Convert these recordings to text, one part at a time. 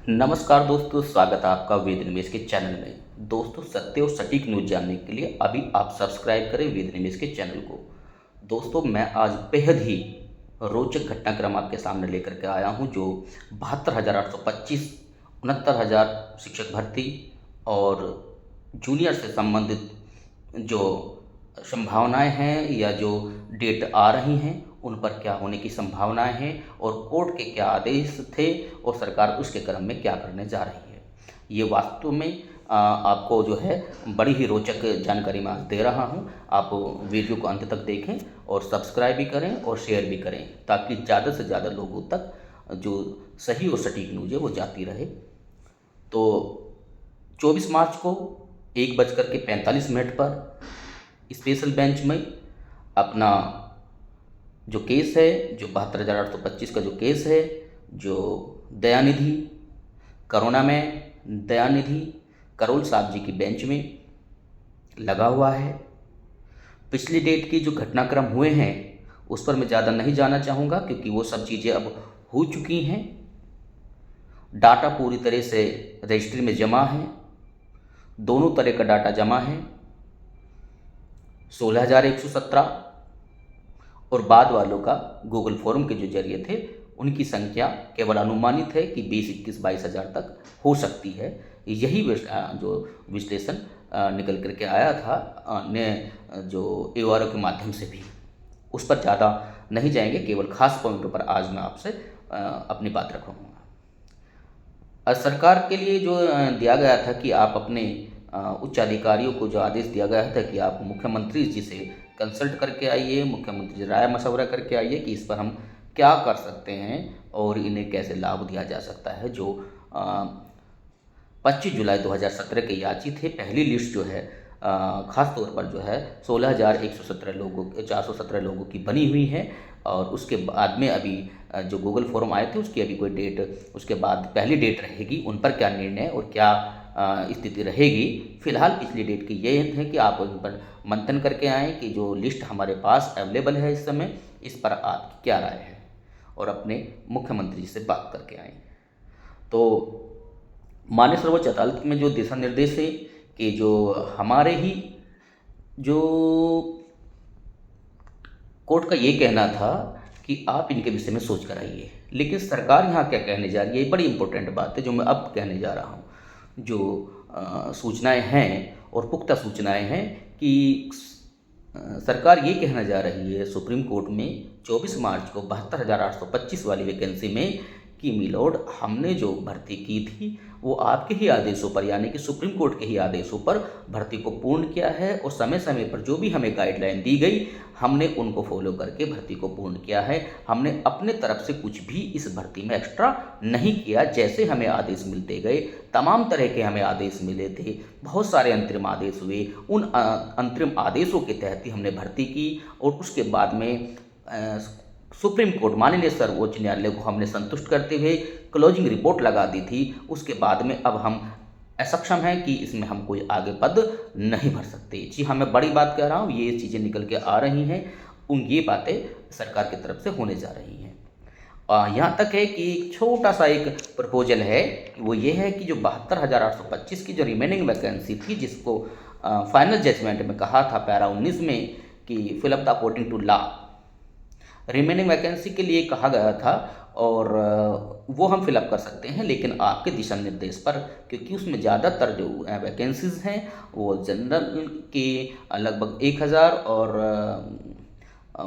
नमस्कार दोस्तों, स्वागत है आपका वेद निवेश के चैनल में। दोस्तों, सत्य और सटीक न्यूज़ जानने के लिए अभी आप सब्सक्राइब करें वेद निवेश के चैनल को। दोस्तों, मैं आज बेहद ही रोचक घटनाक्रम आपके सामने लेकर के आया हूं, जो 72,825 69,000 शिक्षक भर्ती और जूनियर से संबंधित जो संभावनाएं हैं या जो डेट आ रही हैं, उन पर क्या होने की संभावनाएं हैं और कोर्ट के क्या आदेश थे और सरकार उसके क्रम में क्या करने जा रही है। ये वास्तव में आपको जो है बड़ी ही रोचक जानकारी मैं आज दे रहा हूं। आप वीडियो को अंत तक देखें और सब्सक्राइब भी करें और शेयर भी करें, ताकि ज़्यादा से ज़्यादा लोगों तक जो सही और सटीक न्यूज़ है वो जाती रहे। तो 24 मार्च को 1:45 पर स्पेशल बेंच में अपना जो केस है, जो 72,825 का जो केस है, जो दयानिधि करोना में दयानिधि करोल साहब जी की बेंच में लगा हुआ है। पिछली डेट की जो घटनाक्रम हुए हैं उस पर मैं ज़्यादा नहीं जाना चाहूँगा, क्योंकि वो सब चीज़ें अब हो चुकी हैं। डाटा पूरी तरह से रजिस्ट्री में जमा है, दोनों तरह का डाटा जमा है। 16,117 और बाद वालों का गूगल फॉर्म के जो जरिए थे, उनकी संख्या केवल अनुमानित है कि 20, 21, 22,000 तक हो सकती है। यही जो विश्लेषण निकल करके आया था अन्य जो एओआरओ के माध्यम से भी। उस पर ज़्यादा नहीं जाएंगे, केवल खास पॉइंटों पर आज मैं आपसे अपनी बात रखूँगा। सरकार के लिए जो दिया गया था कि आप अपने उच्च अधिकारियों को जो आदेश दिया गया था कि आप मुख्यमंत्री जी से कंसल्ट करके आइए, मुख्यमंत्री जी राय मशवरा करके आइए कि इस पर हम क्या कर सकते हैं और इन्हें कैसे लाभ दिया जा सकता है। जो 25 जुलाई 2017 के याची थे, पहली लिस्ट जो है ख़ास तौर पर जो है 16,117 लोगों 417 लोगों की बनी हुई है। और उसके बाद में अभी जो गूगल फॉर्म आए थे उसकी अभी कोई डेट, उसके बाद पहली डेट रहेगी, उन पर क्या निर्णय और क्या स्थिति रहेगी। फिलहाल पिछली डेट की ये है कि आप उन पर मंथन करके आएँ कि जो लिस्ट हमारे पास अवेलेबल है इस समय, इस पर आपकी क्या राय है, और अपने मुख्यमंत्री जी से बात करके आएँ। तो माननीय सर्वोच्च अदालत में जो दिशा निर्देश है कि जो हमारे ही जो कोर्ट का ये कहना था कि आप इनके विषय में सोच कर आइए, लेकिन सरकार यहाँ क्या कहने जा रही है, ये बड़ी इंपॉर्टेंट बात है जो मैं अब कहने जा रहा हूँ। जो सूचनाएं हैं और पुख्ता सूचनाएं हैं कि सरकार ये कहना जा रही है सुप्रीम कोर्ट में 24 मार्च को 72,825 वाली वैकेंसी में कि मिलोड, हमने जो भर्ती की थी वो आपके ही आदेशों पर, यानी कि सुप्रीम कोर्ट के ही आदेशों पर भर्ती को पूर्ण किया है और समय समय पर जो भी हमें गाइडलाइन दी गई हमने उनको फॉलो करके भर्ती को पूर्ण किया है। हमने अपने तरफ से कुछ भी इस भर्ती में एक्स्ट्रा नहीं किया। जैसे हमें आदेश मिलते गए, तमाम तरह के हमें आदेश मिले थे, बहुत सारे अंतरिम आदेश हुए, उन अंतरिम आदेशों के तहत ही हमने भर्ती की। और उसके बाद में सुप्रीम कोर्ट, माननीय सर्वोच्च न्यायालय को हमने संतुष्ट करते हुए क्लोजिंग रिपोर्ट लगा दी थी। उसके बाद में अब हम असक्षम हैं कि इसमें हम कोई आगे पद नहीं भर सकते। जी हाँ, मैं बड़ी बात कह रहा हूँ, ये चीज़ें निकल के आ रही हैं, ये बातें सरकार की तरफ से होने जा रही हैं। यहाँ तक है कि छोटा सा एक प्रपोजल है, वो ये है कि जो 72,825 की जो रिमेनिंग वैकेंसी थी, जिसको फाइनल जजमेंट में कहा था पैरा 19 में कि fill up the according to law, remaining vacancy के लिए कहा गया था और वो हम फिलअप कर सकते हैं, लेकिन आपके दिशा निर्देश पर, क्योंकि उसमें ज़्यादातर जो वैकेंसीज़ हैं वो जनरल के लगभग 1,000 और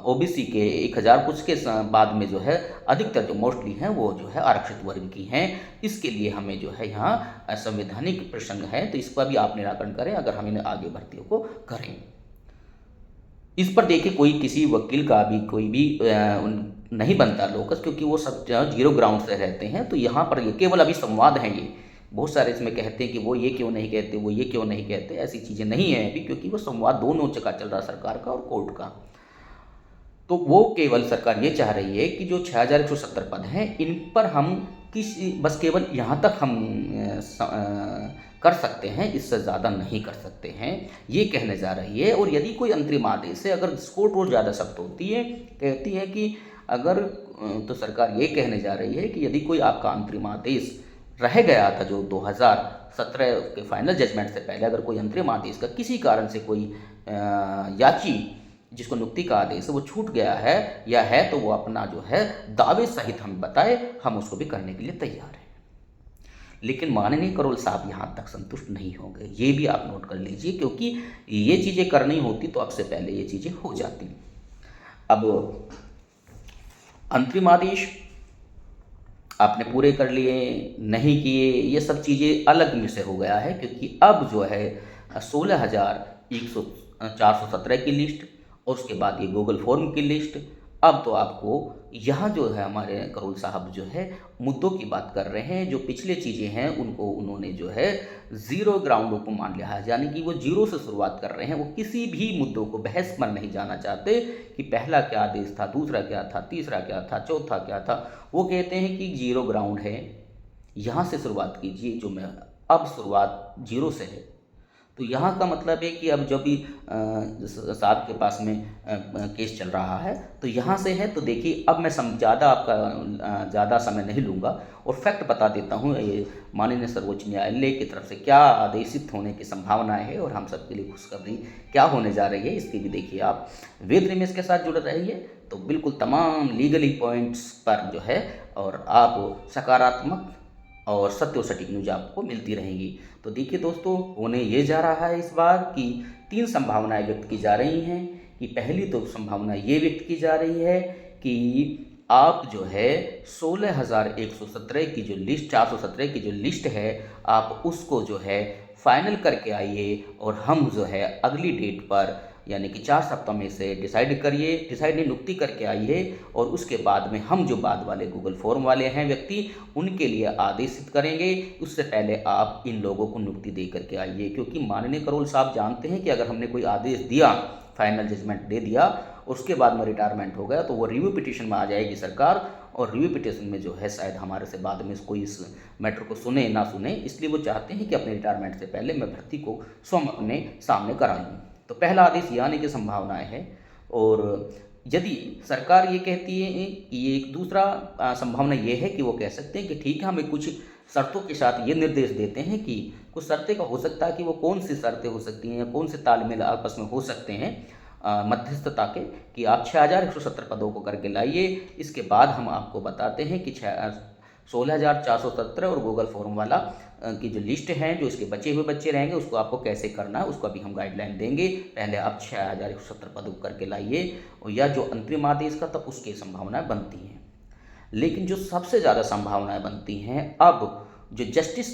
ओबीसी के 1,000 कुछ के बाद में जो है अधिकतर जो मोस्टली हैं वो जो है आरक्षित वर्ग की हैं। इसके लिए हमें जो है यहाँ संवैधानिक प्रसंग है, तो इस पर भी आप निराकरण करें अगर हम इन्हें आगे भर्तियों को करें। इस पर देखिए, कोई किसी वकील का भी कोई भी नहीं बनता लोकस, क्योंकि वो सब जीरो ग्राउंड से रहते हैं। तो यहाँ पर ये केवल अभी संवाद हैं। ये बहुत सारे इसमें कहते हैं कि वो ये क्यों नहीं कहते, वो ये क्यों नहीं कहते, ऐसी चीज़ें नहीं हैं अभी, क्योंकि वो संवाद दोनों जगह चल रहा है, सरकार का और कोर्ट का। तो वो केवल सरकार ये चाह रही है कि जो 6,170 पद हैं इन पर हम बस केवल यहाँ तक हम कर सकते हैं, इससे ज़्यादा नहीं कर सकते हैं, ये कहने जा रही है। और यदि कोई अंतरिम आदेश है, अगर कोर्ट और ज़्यादा सख्त होती है, कहती है कि अगर, तो सरकार ये कहने जा रही है कि यदि कोई आपका अंतरिम आदेश रह गया था, जो 2017 के फाइनल जजमेंट से पहले अगर कोई अंतरिम आदेश का किसी कारण से कोई याची जिसको नियुक्ति का आदेश है वो छूट गया है या है, तो वो अपना जो है दावे सहित हमें बताए, हम उसको भी करने के लिए तैयार हैं। लेकिन माननीय करोल साहब यहाँ तक संतुष्ट नहीं होंगे, ये भी आप नोट कर लीजिए, क्योंकि ये चीज़ें करनी होती तो अब से पहले ये चीज़ें हो जाती। अब अंतरिम आदेश आपने पूरे कर लिए, नहीं किए, ये सब चीज़ें अलग विषय हो गया है, क्योंकि अब जो है 16,417 की लिस्ट और उसके बाद ये गूगल फॉर्म की लिस्ट। अब तो आपको यहाँ जो है हमारे करोल साहब जो है मुद्दों की बात कर रहे हैं, जो पिछले चीज़ें हैं उनको उन्होंने जो है ज़ीरो ग्राउंड को मान लिया है, यानी कि वो जीरो से शुरुआत कर रहे हैं। वो किसी भी मुद्दों को बहस पर नहीं जाना चाहते कि पहला क्या आदेश था, दूसरा क्या था, तीसरा क्या था, चौथा क्या था। वो कहते हैं कि जीरो ग्राउंड है, यहाँ से शुरुआत कीजिए, जो मैं अब शुरुआत जीरो से है। तो यहाँ का मतलब है कि अब जब भी साहब के पास में केस चल रहा है तो यहाँ से है, तो देखिए अब मैं ज़्यादा आपका ज़्यादा समय नहीं लूँगा और फैक्ट बता देता हूँ ये माननीय सर्वोच्च न्यायालय की तरफ से क्या आदेशित होने की संभावनाएं है और हम सबके लिए खुशखबरी क्या होने जा रही है, इसकी भी देखिए आप वेद निमेश के साथ जुड़े रहिए, तो बिल्कुल तमाम लीगली पॉइंट्स पर जो है और आप सकारात्मक और सत्य और सटीक न्यूज आपको मिलती रहेंगी। तो देखिए दोस्तों, होने ये जा रहा है इस बार कि 3 संभावनाएं व्यक्त की जा रही हैं। कि पहली तो संभावना ये व्यक्त की जा रही है कि आप जो है 16,117 की जो लिस्ट 417 की जो लिस्ट है, आप उसको जो है फाइनल करके आइए और हम जो है अगली डेट पर यानी कि 4 सप्ताह में से डिसाइड नहीं नियुक्ति करके आइए और उसके बाद में हम जो बाद वाले गूगल फॉर्म वाले हैं व्यक्ति उनके लिए आदेशित करेंगे। उससे पहले आप इन लोगों को नियुक्ति दे करके आइए, क्योंकि माननीय करोल साहब जानते हैं कि अगर हमने कोई आदेश दिया, फाइनल जजमेंट दे दिया और उसके बाद में रिटायरमेंट हो गया तो वो रिव्यू पिटीशन में आ जाएगी सरकार, और रिव्यू पिटीशन में जो है शायद हमारे से बाद में कोई इस मैटर को सुने ना सुने, इसलिए वो चाहते हैं कि अपने रिटायरमेंट से पहले मैं भर्ती को स्वयं अपने सामने करा लूँ। तो पहला आदेश ये आने की संभावनाएं है। और यदि सरकार ये कहती है कि ये एक दूसरा संभावना ये है कि वो कह सकते हैं कि ठीक है, हमें कुछ शर्तों के साथ ये निर्देश देते हैं कि कुछ शर्तें का हो सकता है कि वो कौन सी शर्तें हो सकती हैं या कौन से तालमेल आपस में हो सकते हैं मध्यस्थता के, कि आप 6,170 पदों को करके लाइए। इसके बाद हम आपको बताते हैं कि 16,417 और गूगल फॉर्म वाला की जो लिस्ट है, जो इसके बचे हुए बच्चे रहेंगे उसको आपको कैसे करना है उसको अभी हम गाइडलाइन देंगे। पहले आप 6,170 पदों को करके लाइए, और या जो अंतरिम आदेश का तब उसकी संभावनाएं बनती हैं। लेकिन जो सबसे ज़्यादा संभावनाएं बनती हैं अब जो जस्टिस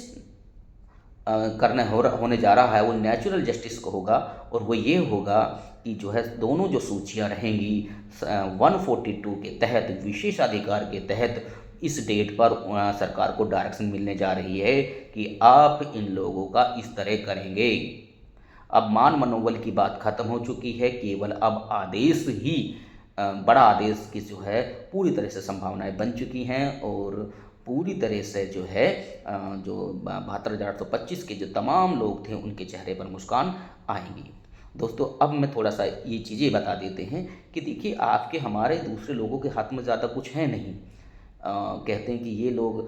होने जा रहा है वो नेचुरल जस्टिस को होगा, और वो ये होगा कि जो है दोनों जो सूचियां रहेंगी 142 के तहत विशेषाधिकार के तहत इस डेट पर सरकार को डायरेक्शन मिलने जा रही है कि आप इन लोगों का इस तरह करेंगे। अब मान मनोबल की बात खत्म हो चुकी है, केवल अब आदेश ही बड़ा आदेश की जो है पूरी तरह से संभावनाएं बन चुकी हैं, और पूरी तरह से जो है जो 72,825 के जो तमाम लोग थे उनके चेहरे पर मुस्कान आएंगी। दोस्तों, अब मैं थोड़ा सा ये चीज़ें बता देते हैं कि देखिए आपके हमारे दूसरे लोगों के हाथ में ज़्यादा कुछ है नहीं। कहते हैं कि ये लोग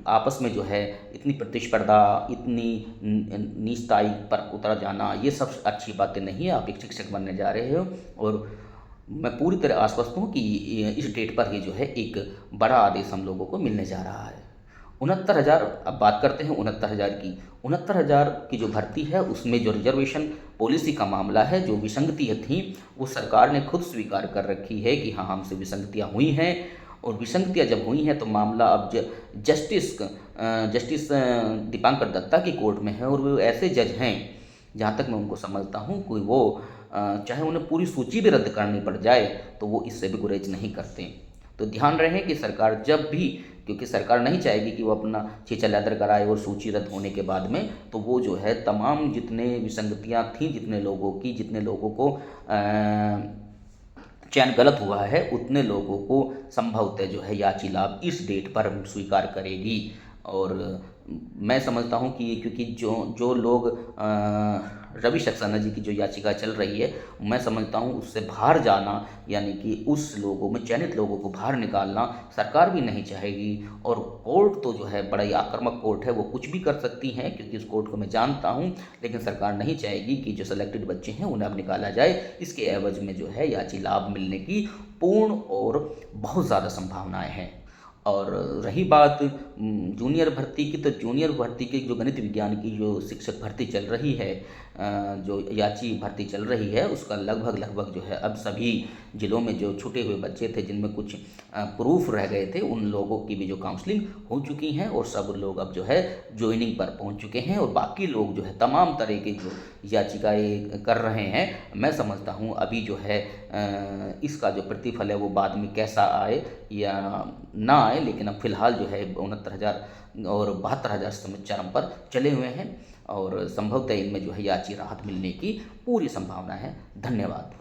आपस में जो है इतनी प्रतिस्पर्धा, इतनी नीचताई पर उतर जाना, ये सब अच्छी बातें नहीं है। आप एक शिक्षक बनने जा रहे हो और मैं पूरी तरह आश्वस्त हूँ कि इस डेट पर ही जो है एक बड़ा आदेश हम लोगों को मिलने जा रहा है। 69,000, अब बात करते हैं 69,000 की। 69,000 की जो भर्ती है उसमें जो रिजर्वेशन पॉलिसी का मामला है, जो विसंगतियाँ थीं वो सरकार ने खुद स्वीकार कर रखी है कि हाँ, हमसे विसंगतियाँ हुई हैं, और विसंगतियाँ जब हुई हैं तो मामला अब जस्टिस दीपांकर दत्ता की कोर्ट में है, और वो ऐसे जज हैं जहाँ तक मैं उनको समझता हूँ कि वो चाहे उन्हें पूरी सूची भी रद्द करनी पड़ जाए तो वो इससे भी गुरेज नहीं करते। तो ध्यान रहे कि सरकार जब भी, क्योंकि सरकार नहीं चाहेगी कि वो अपना छीछा लैदर कराए और सूची रद्द होने के बाद में, तो वो जो है तमाम जितने विसंगतियाँ थीं, जितने लोगों को चयन गलत हुआ है उतने लोगों को संभवतः जो है याची लाभ इस डेट पर स्वीकार करेगी। और मैं समझता हूँ कि क्योंकि जो जो लोग रवि सक्सेना जी की जो याचिका चल रही है, मैं समझता हूँ उससे बाहर जाना, यानी कि उस लोगों में चयनित लोगों को बाहर निकालना सरकार भी नहीं चाहेगी। और कोर्ट तो जो है बड़ा ही आक्रामक कोर्ट है, वो कुछ भी कर सकती हैं, क्योंकि उस कोर्ट को मैं जानता हूँ। लेकिन सरकार नहीं चाहेगी कि जो सेलेक्टेड बच्चे हैं उन्हें अब निकाला जाए। इसके एवज में जो है याची लाभ मिलने की पूर्ण और बहुत ज़्यादा संभावनाएं हैं। और रही बात जूनियर भर्ती की, तो जूनियर भर्ती की जो गणित विज्ञान की जो शिक्षक भर्ती चल रही है, जो याची भर्ती चल रही है, उसका लगभग लगभग जो है अब सभी ज़िलों में जो छूटे हुए बच्चे थे जिनमें कुछ प्रूफ रह गए थे, उन लोगों की भी जो काउंसलिंग हो चुकी हैं और सब लोग अब जो है ज्वाइनिंग पर पहुंच चुके हैं। और बाकी लोग जो है तमाम तरह की जो याचिकाएं कर रहे हैं। मैं समझता हूँ अभी जो है इसका जो प्रतिफल है वो बाद में कैसा आए या ना आए, लेकिन अब फिलहाल जो है 69,000 और 72,000 समय चरम पर चले हुए हैं। और संभवतः इनमें जो है याची राहत मिलने की पूरी संभावना है। धन्यवाद।